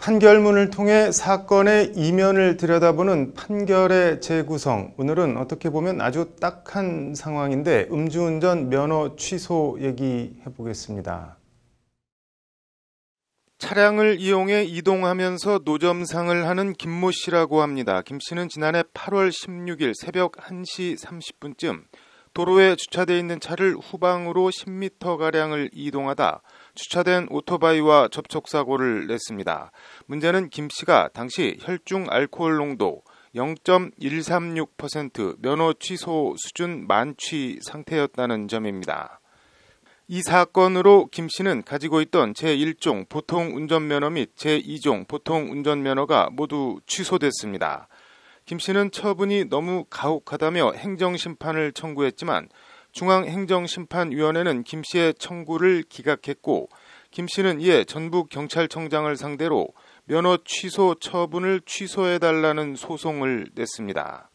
판결문을 통해 사건의 이면을 들여다보는 판결의 재구성. 오늘은 어떻게 보면 아주 딱한 상황인데 음주운전 면허 취소 얘기해 보겠습니다. 차량을 이용해 이동하면서 노점상을 하는 김모 씨라고 합니다. 김 씨는 지난해 8월 16일 새벽 1시 30분쯤 도로에 주차되어 있는 차를 후방으로 10m가량을 이동하다 주차된 오토바이와 접촉사고를 냈습니다. 문제는 김 씨가 당시 혈중 알코올 농도 0.136% 면허 취소 수준 만취 상태였다는 점입니다. 이 사건으로 김 씨는 가지고 있던 제1종 보통운전면허 및 제2종 보통운전면허가 모두 취소됐습니다. 김 씨는 처분이 너무 가혹하다며 행정심판을 청구했지만 중앙행정심판위원회는 김 씨의 청구를 기각했고 김 씨는 이에 전북경찰청장을 상대로 면허 취소 처분을 취소해달라는 소송을 냈습니다.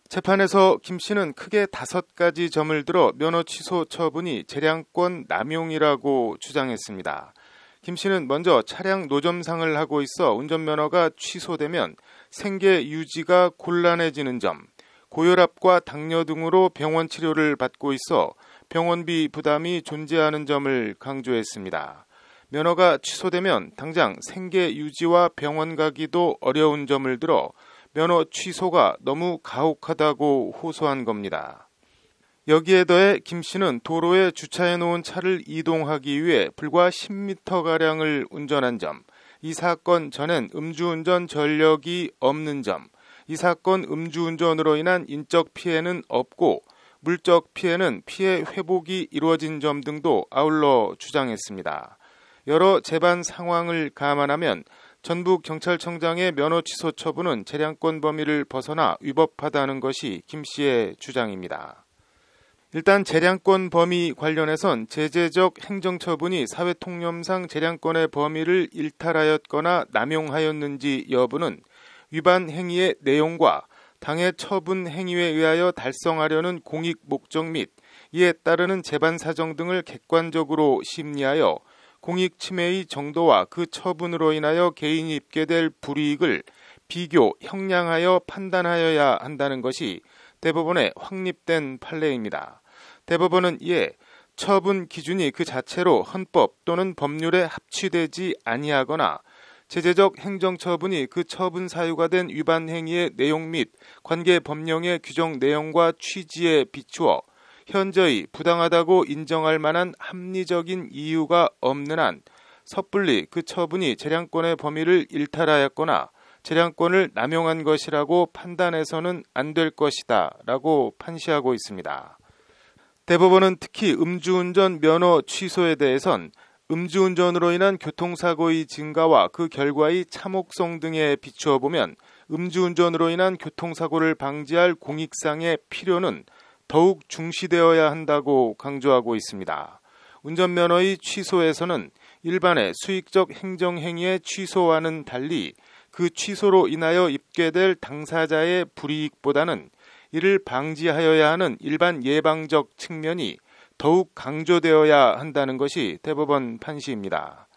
재판에서 김 씨는 크게 5가지 점을 들어 면허 취소 처분이 재량권 남용이라고 주장했습니다. 김 씨는 먼저 차량 노점상을 하고 있어 운전면허가 취소되면 생계 유지가 곤란해지는 점, 고혈압과 당뇨 등으로 병원 치료를 받고 있어 병원비 부담이 존재하는 점을 강조했습니다. 면허가 취소되면 당장 생계 유지와 병원 가기도 어려운 점을 들어 면허 취소가 너무 가혹하다고 호소한 겁니다. 여기에 더해 김 씨는 도로에 주차해 놓은 차를 이동하기 위해 불과 10m가량을 운전한 점, 이 사건 전엔 음주운전 전력이 없는 점, 이 사건 음주운전으로 인한 인적 피해는 없고 물적 피해는 피해 회복이 이루어진 점 등도 아울러 주장했습니다. 여러 재반 상황을 감안하면 전북경찰청장의 면허 취소 처분은 재량권 범위를 벗어나 위법하다는 것이 김 씨의 주장입니다. 일단 재량권 범위 관련해선 제재적 행정처분이 사회통념상 재량권의 범위를 일탈하였거나 남용하였는지 여부는 위반 행위의 내용과 당해 처분 행위에 의하여 달성하려는 공익 목적 및 이에 따르는 재반 사정 등을 객관적으로 심리하여 공익 침해의 정도와 그 처분으로 인하여 개인이 입게 될 불이익을 비교, 형량하여 판단하여야 한다는 것이 대법원의 확립된 판례입니다. 대법원은 이에 처분 기준이 그 자체로 헌법 또는 법률에 합치되지 아니하거나 제재적 행정처분이 그 처분 사유가 된 위반 행위의 내용 및 관계 법령의 규정 내용과 취지에 비추어 현저히 부당하다고 인정할 만한 합리적인 이유가 없는 한 섣불리 그 처분이 재량권의 범위를 일탈하였거나 재량권을 남용한 것이라고 판단해서는 안 될 것이다 라고 판시하고 있습니다. 대법원은 특히 음주운전 면허 취소에 대해선 음주운전으로 인한 교통사고의 증가와 그 결과의 참혹성 등에 비추어 보면 음주운전으로 인한 교통사고를 방지할 공익상의 필요는 더욱 중시되어야 한다고 강조하고 있습니다. 운전면허의 취소에서는 일반의 수익적 행정행위의 취소와는 달리 그 취소로 인하여 입게 될 당사자의 불이익보다는 이를 방지하여야 하는 일반 예방적 측면이 더욱 강조되어야 한다는 것이 대법원 판시입니다.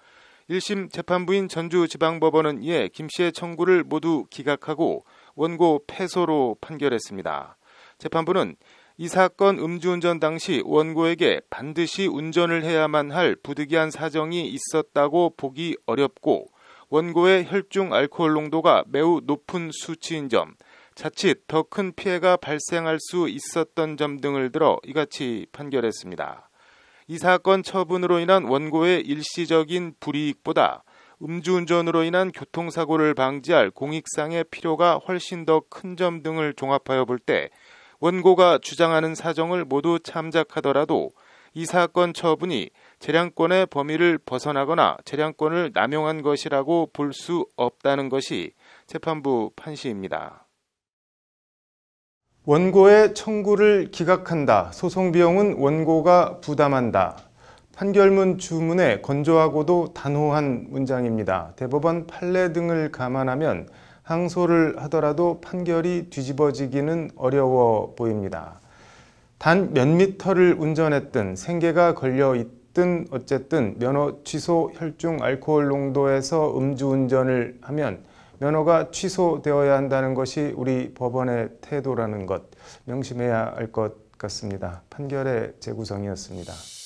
1심 재판부인 전주지방법원은 이에 김 씨의 청구를 모두 기각하고 원고 패소로 판결했습니다. 재판부는 이 사건 음주운전 당시 원고에게 반드시 운전을 해야만 할 부득이한 사정이 있었다고 보기 어렵고 원고의 혈중 알코올 농도가 매우 높은 수치인 점, 자칫 더 큰 피해가 발생할 수 있었던 점 등을 들어 이같이 판결했습니다. 이 사건 처분으로 인한 원고의 일시적인 불이익보다 음주운전으로 인한 교통사고를 방지할 공익상의 필요가 훨씬 더 큰 점 등을 종합하여 볼 때 원고가 주장하는 사정을 모두 참작하더라도 이 사건 처분이 재량권의 범위를 벗어나거나 재량권을 남용한 것이라고 볼 수 없다는 것이 재판부 판시입니다. 원고의 청구를 기각한다. 소송 비용은 원고가 부담한다. 판결문 주문에 건조하고도 단호한 문장입니다. 대법원 판례 등을 감안하면 항소를 하더라도 판결이 뒤집어지기는 어려워 보입니다. 단 몇 미터를 운전했든 생계가 걸려 됐든 어쨌든 면허 취소 혈중 알코올 농도에서 음주운전을 하면 면허가 취소되어야 한다는 것이 우리 법원의 태도라는 것 명심해야 할 것 같습니다. 판결의 재구성이었습니다.